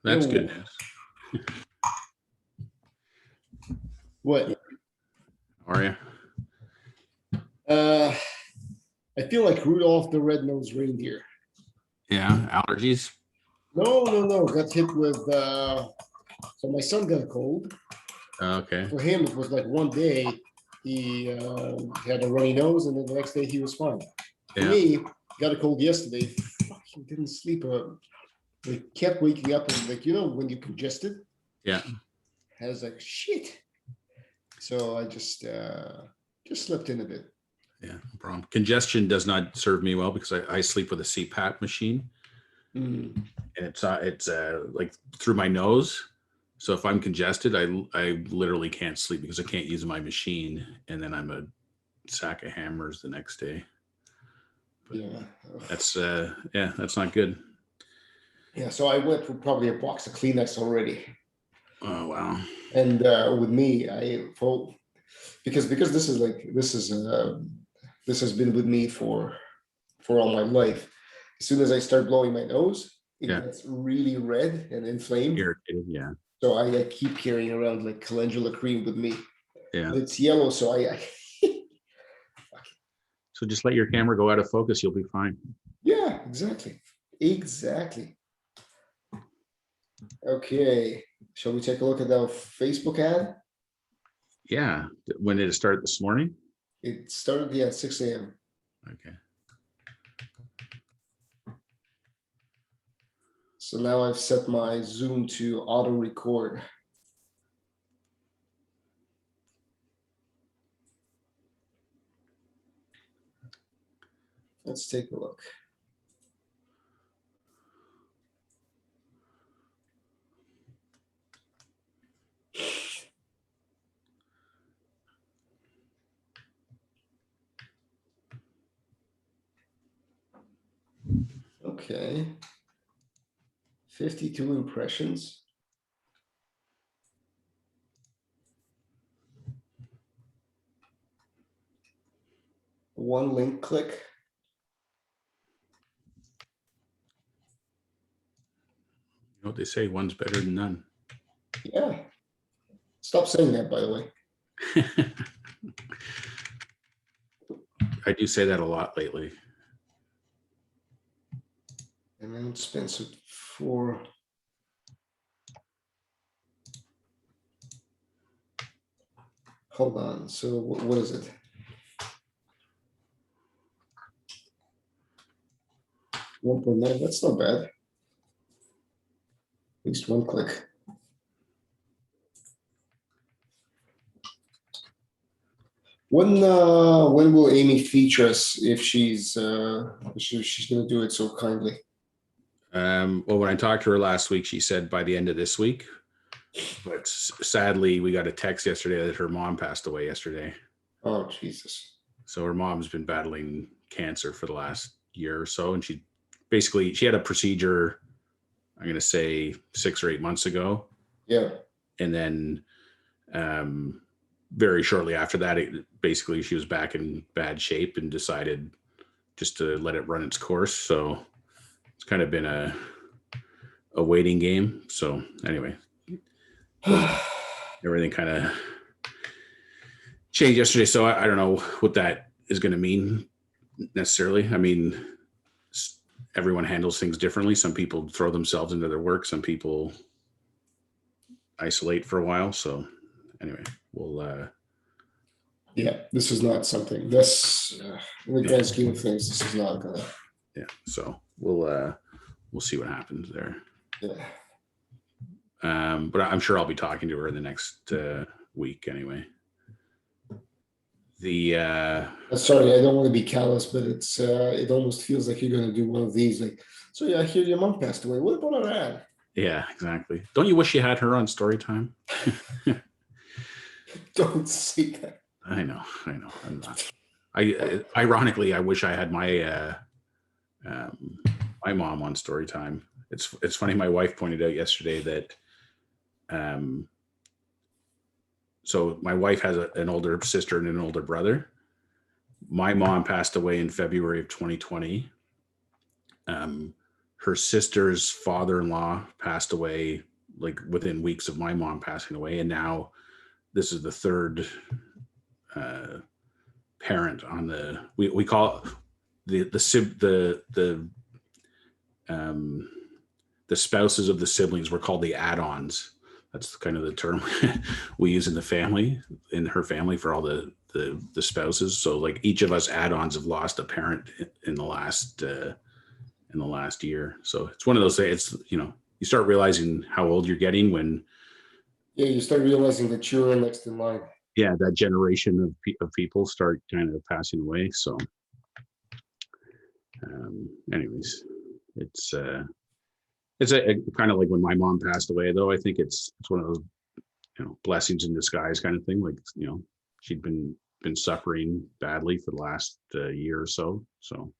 That's good news. What? How are you? I feel like Rudolph the Red-Nosed Reindeer. Yeah, allergies. No. Got hit with. So my son got a cold. Okay. For him, it was like one day he had a runny nose, and then the next day he was fine. For me, got a cold yesterday. Fucking didn't sleep. They kept waking up, and like when you congested. Yeah. I was like shit. So I just slept in a bit. Yeah, no problem. Congestion does not serve me well because I sleep with a CPAP machine, and it's like through my nose. So if I'm congested, I literally can't sleep because I can't use my machine, and then I'm a sack of hammers the next day. But yeah, that's not good. Yeah, so I went through probably a box of Kleenex already. Oh wow! And with me, because this has been with me for all my life. As soon as I start blowing my nose, it gets really red and inflamed. Irritated, yeah. So I keep carrying around like calendula cream with me. Yeah, it's yellow, so I So just let your camera go out of focus. You'll be fine. Yeah, exactly. Okay, shall we take a look at the Facebook ad? Yeah. When did it start this morning? It started at 6 a.m. Okay. So now I've set my Zoom to auto record. Let's take a look. Okay. 52 impressions. One link click. You know what they say, one's better than none. Yeah. Stop saying that, by the way. I do say that a lot lately. And then spends it for. Hold on. So what is it? 1.9. That's not bad. At least one click. When will Amy feature us if she's going to do it so kindly? Well, when I talked to her last week, she said by the end of this week. But sadly, we got a text yesterday that her mom passed away yesterday. Oh, Jesus. So her mom's been battling cancer for the last year or so. And she had a procedure, I'm going to say 6 or 8 months ago. Yeah. And then very shortly after that, she was back in bad shape and decided just to let it run its course. So it's kind of been a waiting game. So anyway, everything kind of changed yesterday. So I don't know what that is going to mean necessarily. I mean, everyone handles things differently. Some people throw themselves into their work. Some people isolate for a while. So anyway, we'll Yeah, this is not something. This, in the grand scheme of things, this is not gonna. Yeah. So we'll see what happens there. Yeah. But I'm sure I'll be talking to her in the next week anyway. Sorry, I don't want to be callous, but it's it almost feels like you're gonna do one of these. Like, so yeah, I hear your mom passed away. What about our ad? Yeah, exactly. Don't you wish you had her on story time? Don't say that. I know. I'm not. Ironically, I wish I had my my mom on story time. It's funny. My wife pointed out yesterday that so my wife has an older sister and an older brother. My mom passed away in February of 2020. Her sister's father-in-law passed away like within weeks of my mom passing away, and now this is the third parent on we call it the spouses of the siblings were called the add-ons. That's kind of the term we use in the family, in her family, for all the spouses. So like each of us add-ons have lost a parent in the last year. So it's one of those things. It's, you start realizing how old you're getting when you start realizing that you're next in line. Yeah, that generation of people start kind of passing away. So anyways, it's a kind of like when my mom passed away, though. I think it's one of those blessings in disguise kind of thing. Like, she'd been suffering badly for the last year or so. So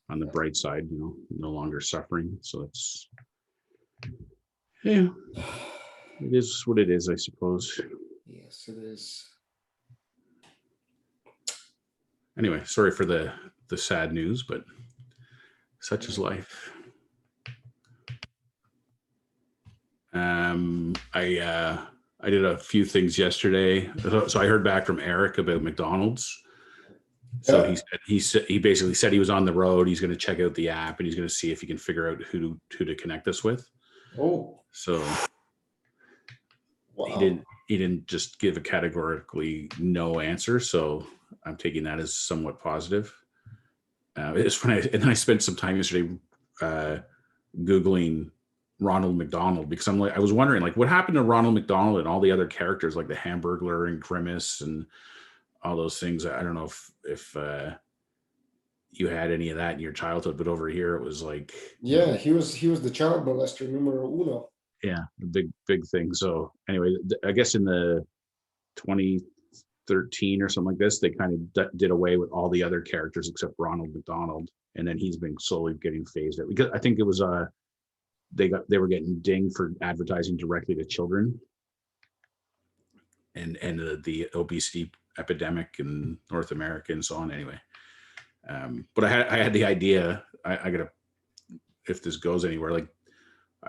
on the bright side, no longer suffering. So it's, yeah, it is what it is, I suppose. Yes, it is. Anyway, sorry for the sad news, but such is life. I did a few things yesterday. So I heard back from Eric about McDonald's. So he basically said he was on the road. He's going to check out the app and he's going to see if he can figure out who to connect us with. Oh, so wow. He didn't just give a categorically no answer. So I'm taking that as somewhat positive. It's when I spent some time yesterday Googling Ronald McDonald, because I was wondering, like, what happened to Ronald McDonald and all the other characters like the Hamburglar and Grimace and all those things. I don't know if you had any of that in your childhood, but over here it was like, he was the child molester numero uno. Yeah, the big thing. So anyway, I guess in the 2013 or something like this, they kind of did away with all the other characters except Ronald McDonald, and then he's been slowly getting phased out, because I think it was they were getting dinged for advertising directly to children, and the obesity epidemic in North America and so on. Anyway, but I had the idea. I gotta, if this goes anywhere, like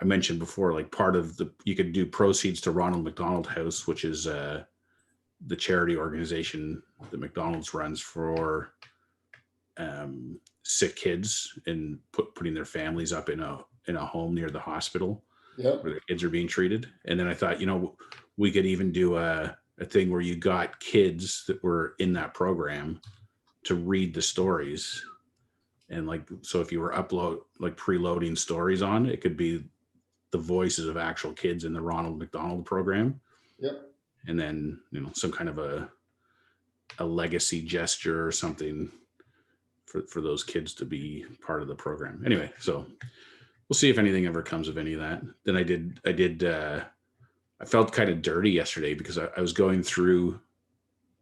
I mentioned before, like part of you could do proceeds to Ronald McDonald House, which is the charity organization that McDonald's runs for sick kids and putting their families up in a home near the hospital. Yep. Where the kids are being treated. And then I thought, we could even do a thing where you got kids that were in that program to read the stories. And like, so if you were preloading stories on, it could be the voices of actual kids in the Ronald McDonald program. Yep. And then, some kind of a legacy gesture or something for those kids to be part of the program. Anyway, so we'll see if anything ever comes of any of that. Then I felt kind of dirty yesterday because I was going through,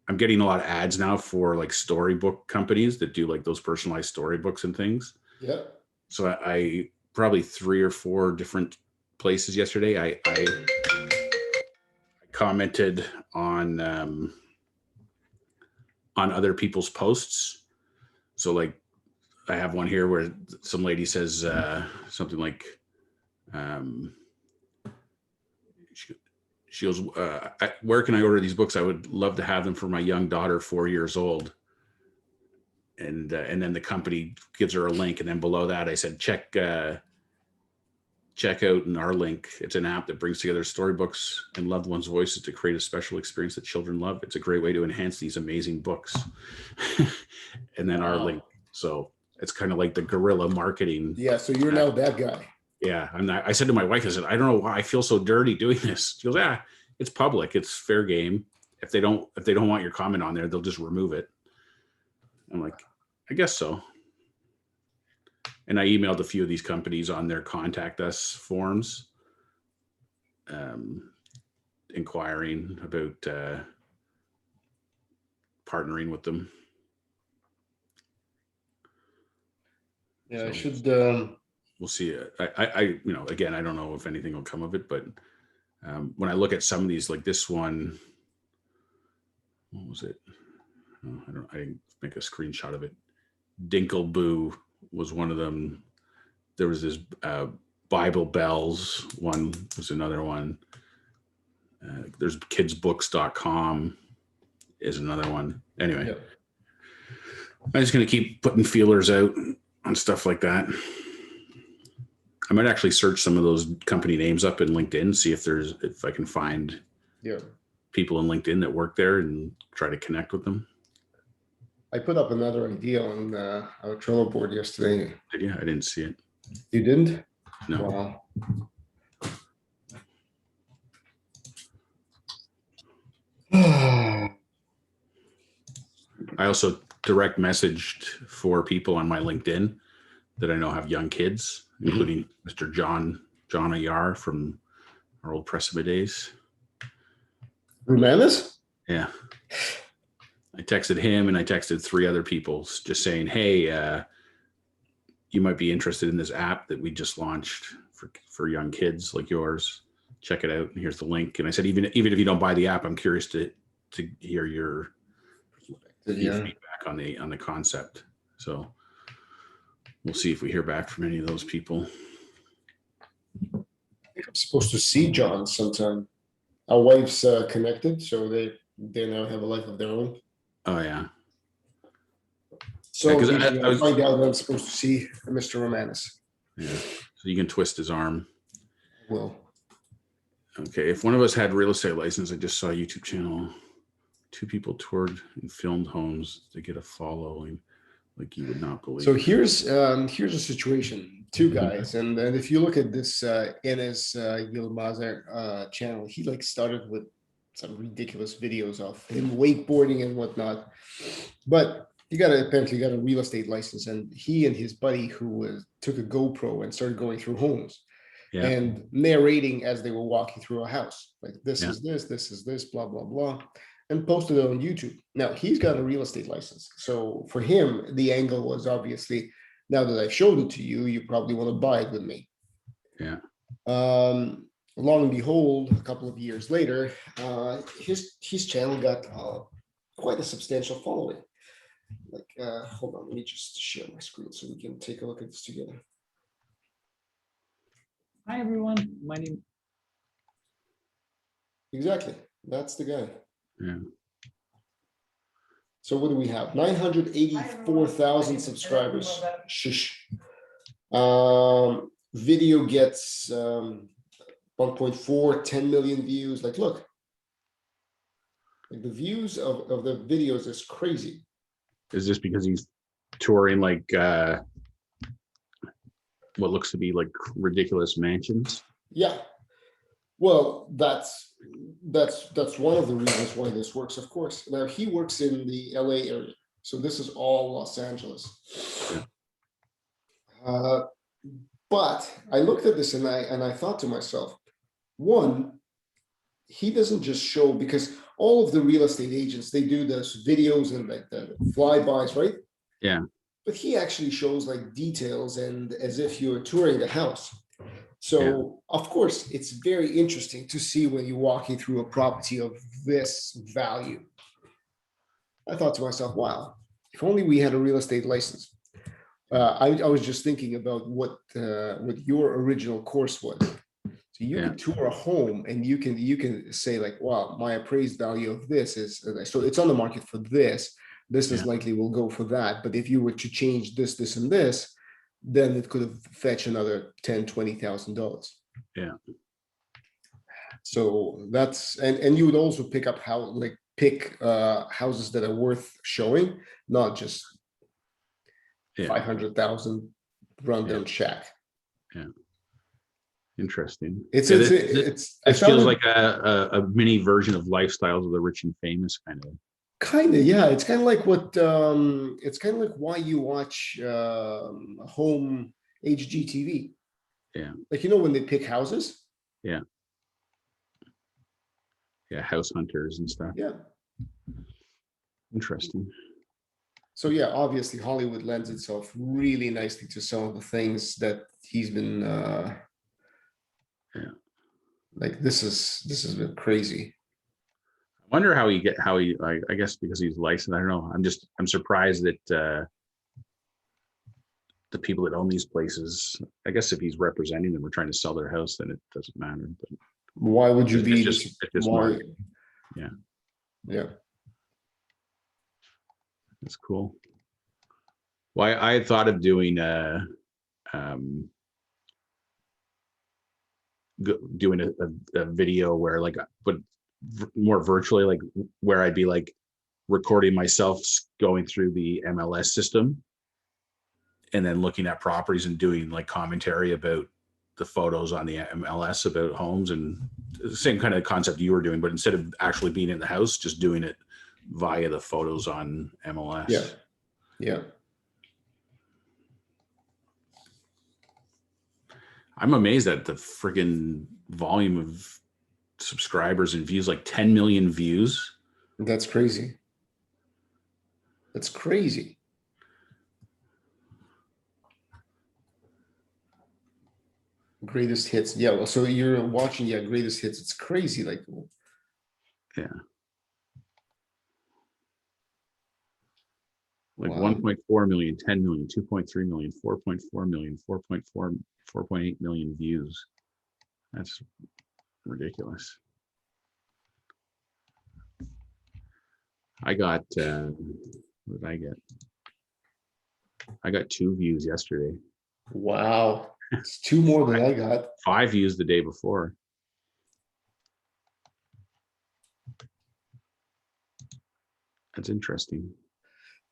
I'm getting a lot of ads now for like storybook companies that do like those personalized storybooks and things. Yeah. So I probably 3 or 4 different places yesterday. I commented on other people's posts. So like I have one here where some lady says something like, she goes, where can I order these books? I would love to have them for my young daughter, 4 years old. And then the company gives her a link. And then below that, I said, check check out in our link. It's an app that brings together storybooks and loved ones' voices to create a special experience that children love. It's a great way to enhance these amazing books. And then our link. So it's kind of like the guerrilla marketing. Yeah. So you're now that guy. Yeah. I'm not. I said to my wife, I said, I don't know why I feel so dirty doing this. She goes, yeah, it's public. It's fair game. If they don't want your comment on there, they'll just remove it. I'm like, I guess so. And I emailed a few of these companies on their contact us forms, inquiring about partnering with them. Yeah, so I should. We'll see. I again, I don't know if anything will come of it, but when I look at some of these, like this one, what was it? Oh, I didn't make a screenshot of it. Dinkle Boo was one of them. There was this Bible Bells one was another one. There's kidsbooks.com is another one. Anyway, yeah. I'm just going to keep putting feelers out on stuff like that. I might actually search some of those company names up in LinkedIn, see if I can find people in LinkedIn that work there and try to connect with them. I put up another idea on our Trello board yesterday. Did you? I didn't see it. You didn't? No. Wow. I also direct messaged for people on my LinkedIn that I know have young kids, including Mr. John Ayar from our old Pressima days. Romanus? Yeah. I texted him and I texted 3 other people just saying, hey, you might be interested in this app that we just launched for young kids like yours. Check it out. And here's the link. And I said, even if you don't buy the app, I'm curious to hear your feedback on the concept. So we'll see if we hear back from any of those people. I think I'm supposed to see John sometime. Our wife's connected, so they now have a life of their own. Oh yeah. So I find out that I'm supposed to see Mr. Romanus. Yeah. So you can twist his arm. Well. Okay. If one of us had real estate license, I just saw a YouTube channel. 2 people toured and filmed homes to get a following like you would not believe. So here's a situation. 2 guys, and if you look at this Enes Yilmaz channel, he like started with some ridiculous videos of him wakeboarding and whatnot, but he apparently got a real estate license, and he and his buddy who took a GoPro and started going through homes and narrating as they were walking through a house, like this is this, blah blah blah, and posted it on YouTube. Now he's got a real estate license, so for him the angle was obviously, now that I've showed it to you, you probably want to buy it with me. Yeah. Long and behold, a couple of years later, his channel got quite a substantial following. Like, hold on, let me just share my screen so we can take a look at this together. Hi everyone, my name. Exactly, that's the guy. Yeah. So what do we have? 984,000 subscribers. Shush. Video gets 1.4, 10 million views. Like, look, like the views of the videos is crazy. Is this because he's touring like what looks to be like ridiculous mansions? Yeah. Well, that's one of the reasons why this works, of course. Now he works in the LA area, so this is all Los Angeles. Yeah. But I looked at this and I thought to myself, one, he doesn't just show, because all of the real estate agents, they do those videos and like the flybys, right? Yeah. But he actually shows like details and as if you're touring the house. So of course, it's very interesting to see when you're walking through a property of this value. I thought to myself, wow, if only we had a real estate license. I was just thinking about what your original course was. So you can tour a home and you can say like, wow, my appraised value of this is, so it's on the market for this. This is likely will go for that. But if you were to change this, this, and this, then it could have fetched another $10,000-$20,000. Yeah. So that's, and you would also pick up pick houses that are worth showing, not just 500,000 rundown shack. Yeah. Interesting. It's this feels like a mini version of Lifestyles of the Rich and Famous kind of. Yeah. It's kind of like it's kind of like why you watch home HGTV. Yeah. Like, when they pick houses. Yeah. Yeah, house hunters and stuff. Yeah. Interesting. So yeah, obviously Hollywood lends itself really nicely to some of the things that he's been like this has been crazy. I wonder how he I guess because he's licensed. I don't know. I'm surprised that the people that own these places, I guess if he's representing them or trying to sell their house, then it doesn't matter. But why would you be just why? Yeah. Yeah. That's cool. Well, I had thought of doing doing a video where but more virtually, like where I'd be like recording myself going through the MLS system and then looking at properties and doing like commentary about the photos on the MLS about homes, and the same kind of concept you were doing, but instead of actually being in the house, just doing it via the photos on MLS. Yeah. Yeah. I'm amazed at the friggin' volume of subscribers and views, like 10 million views. That's crazy. That's crazy. Greatest hits. Yeah. Well, so you're watching, greatest hits. It's crazy. Like, yeah. Like wow. 1.4 million, 10 million, 2.3 million, 4.4 million, 4.8 million views. That's ridiculous. I got, what did I get? I got 2 views yesterday. Wow. It's 2 more than I got. 5 views the day before. That's interesting.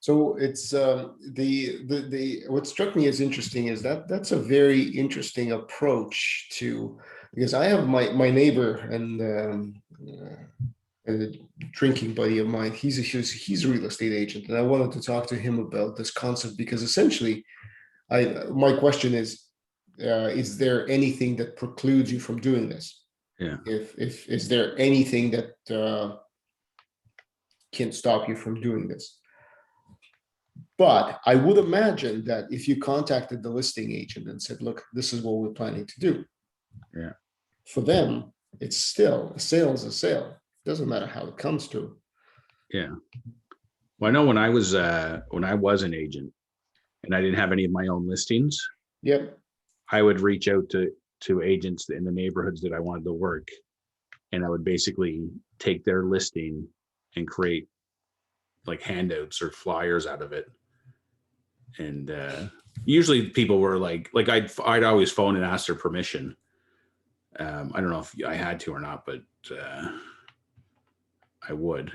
So it's the what struck me as interesting is that's a very interesting approach to, because I have my neighbor and a drinking buddy of mine. He's a real estate agent, and I wanted to talk to him about this concept because essentially, my question is there anything that precludes you from doing this? Yeah. If is there anything that can stop you from doing this? But I would imagine that if you contacted the listing agent and said, look, this is what we're planning to do. Yeah. For them, it's still a sale is a sale. It doesn't matter how it comes to. Yeah. Well, I know when I was an agent and I didn't have any of my own listings. Yep. I would reach out to agents in the neighborhoods that I wanted to work. And I would basically take their listing and create like handouts or flyers out of it. And usually people were like I'd always phone and ask their permission. I don't know if I had to or not, but I would.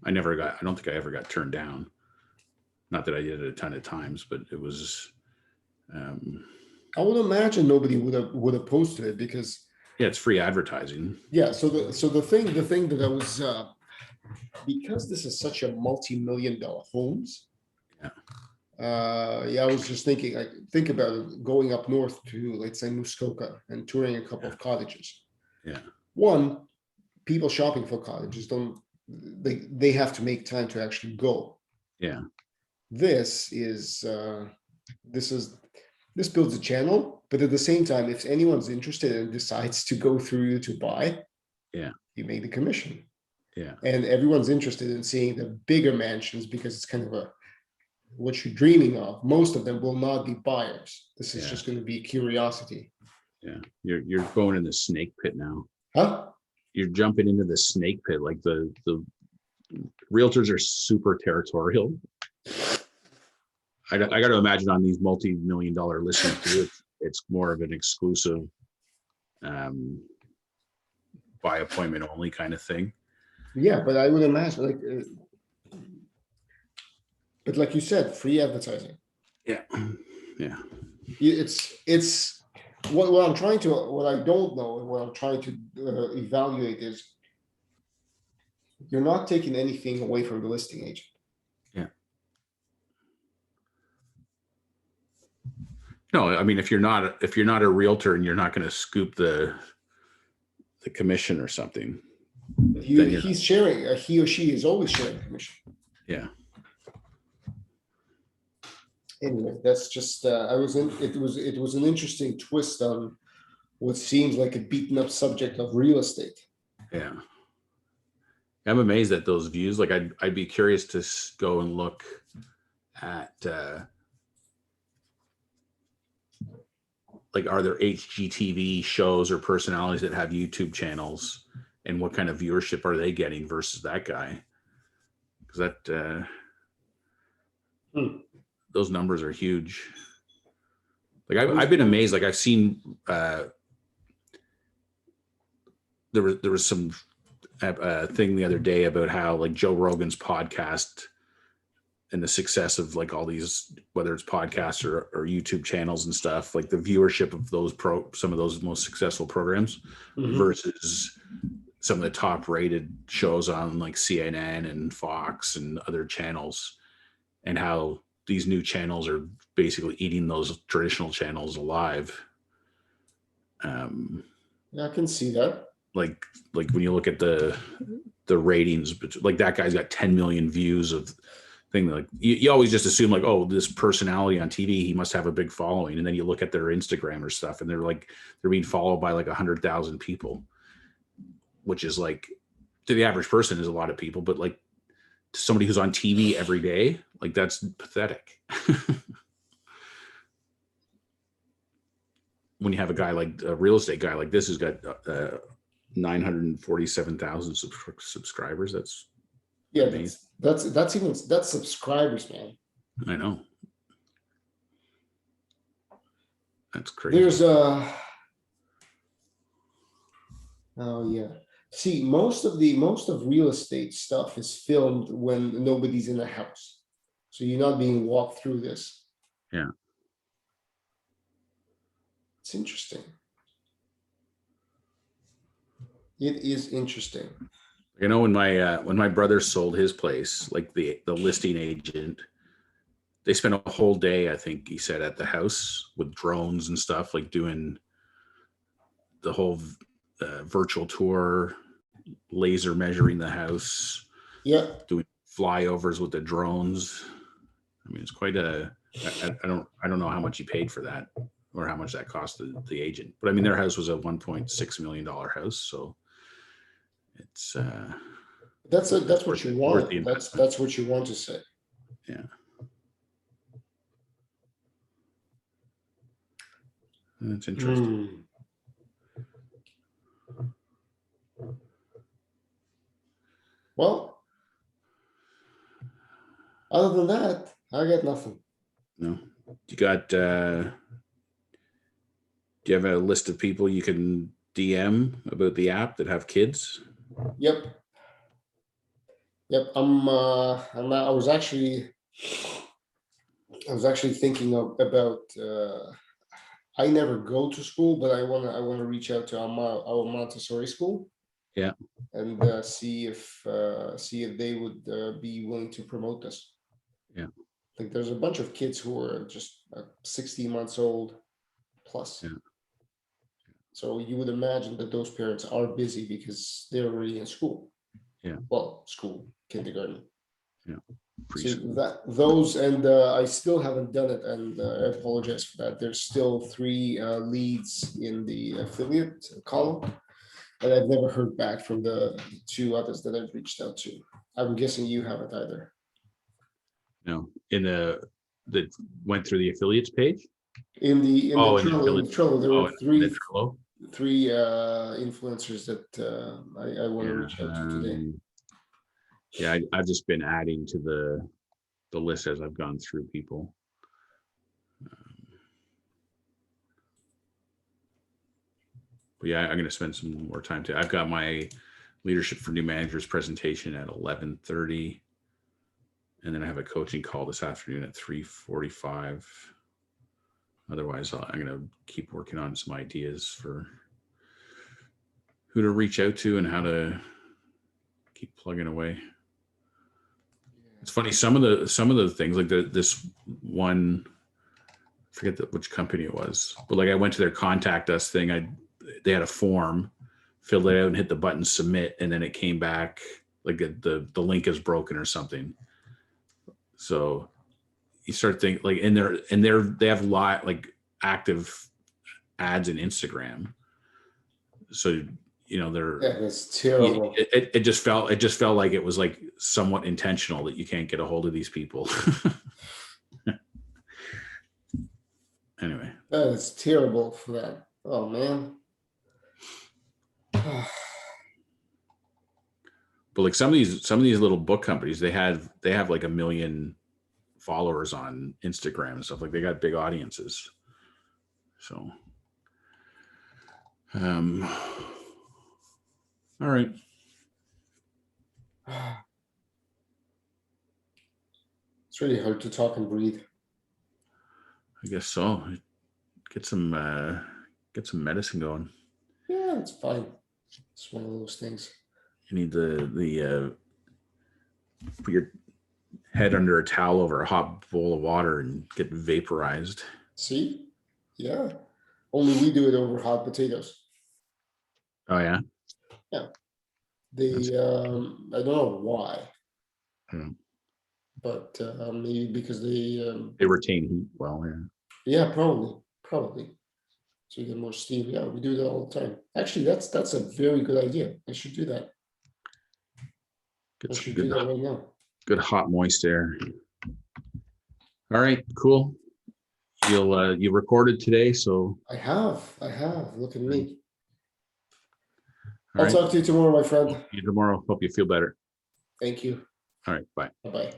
I don't think I ever got turned down. Not that I did it a ton of times, but it was. I would imagine nobody would have posted it because. Yeah, it's free advertising. Yeah. So the thing that I was because this is such a multi-million-dollar homes. Yeah. I was just thinking, think about it, going up north to, let's say, Muskoka and touring a couple of cottages. Yeah. One, people shopping for cottages they have to make time to actually go. Yeah. This builds a channel, but at the same time, if anyone's interested and decides to go through you to buy, yeah, you make the commission. Yeah. And everyone's interested in seeing the bigger mansions because it's kind of what you're dreaming of. Most of them will not be buyers. This is just going to be curiosity. Yeah. You're going in the snake pit now. Huh? You're jumping into the snake pit. Like the realtors are super territorial. I got to imagine on these multi-million-dollar listings too, it's more of an exclusive, by appointment only kind of thing. Yeah, but I would imagine but like you said, free advertising. Yeah, yeah, It's what I'm trying to, what I don't know, and what I'm trying to evaluate is you're not taking anything away from the listing agent. yeah. No, I mean, if you're not a realtor and you're not going to scoop the commission or something, He's sharing, he or she is always sharing commission. yeah. Anyway, that's just it was an interesting twist on what seems like a beaten up subject of real estate. Yeah. I'm amazed at those views. Like I'd be curious to go and look at like, are there HGTV shows or personalities that have YouTube channels, and what kind of viewership are they getting versus that guy? Because that those numbers are huge. Like I've been amazed. Like I've seen there was some thing the other day about how like Joe Rogan's podcast and the success of like all these, whether it's podcasts or YouTube channels and stuff, like the viewership of those some of those most successful programs versus some of the top rated shows on like CNN and Fox and other channels, and how these new channels are basically eating those traditional channels alive. Yeah, I can see that. Like when you look at the ratings, like that guy's got 10 million views of thing. Like you always just assume like, oh, this personality on TV, he must have a big following. And then you look at their Instagram or stuff, and they're being followed by like 100,000 people, which is like, to the average person is a lot of people, but like to somebody who's on TV every day, like that's pathetic. When you have a guy like a real estate guy like this who's got 947,000 subscribers, that's amazing. That's subscribers, man. I know. That's crazy. There's oh yeah. See, most of real estate stuff is filmed when nobody's in the house, so you're not being walked through this. Yeah, it's interesting. It is interesting. You know, when my brother sold his place, like the listing agent, they spent a whole day, I think he said, at the house with drones and stuff, like doing the whole virtual tour, laser measuring the house, doing flyovers with the drones. I mean, it's quite I don't know how much he paid for that or how much that cost the agent, but I mean, their house was a $1.6 million house, so it's that's what you want. That's what you want to say. Yeah. That's interesting. Well, other than that, I got nothing. No. You got do you have a list of people you can DM about the app that have kids? Yep. I was actually thinking about I never go to school, but I want to reach out to our Montessori school. Yeah. And see if they would be willing to promote this. Yeah. Like there's a bunch of kids who are just 16 months old plus. Yeah. So you would imagine that those parents are busy because they're already in school. Yeah. Well, school, kindergarten. Yeah. So those, and I still haven't done it, and I apologize for that. There's still 3 leads in the affiliate column, and I've never heard back from the 2 others that I've reached out to. I'm guessing you haven't either. No, that went through the affiliates page. In the Trello, there were 3 influencers that I want to reach out to today. Yeah, I've just been adding to the list as I've gone through people. But yeah, I'm going to spend some more time I've got my leadership for new managers presentation at 11:30. And then I have a coaching call this afternoon at 3:45. Otherwise, I'm going to keep working on some ideas for who to reach out to and how to keep plugging away. It's funny, some of the things like this one, I forget which company it was, but like I went to their contact us thing. They had a form, filled it out and hit the button submit, and then it came back like the link is broken or something. So you start thinking like they have like active ads in Instagram. So that's terrible. It just felt like it was like somewhat intentional that you can't get a hold of these people. Anyway, That is terrible for that. Oh man. But like some of these little book companies, they have like 1 million followers on Instagram and stuff. Like they got big audiences. So, all right. It's really hard to talk and breathe. I guess so. Get some medicine going. Yeah, it's fine. It's one of those things. You need the put your head under a towel over a hot bowl of water and get vaporized. See? Yeah. Only we do it over hot potatoes. Oh yeah. Yeah. I don't know why. But maybe because they retain heat well. Yeah, probably. So you get more steam. Yeah, we do that all the time. Actually, that's a very good idea. I should do that. I should do that right now. Good hot moist air. All right, cool. You recorded today, so I have. Look at me. All I'll talk to you tomorrow, my friend. See you tomorrow. Hope you feel better. Thank you. All right, bye. Bye-bye.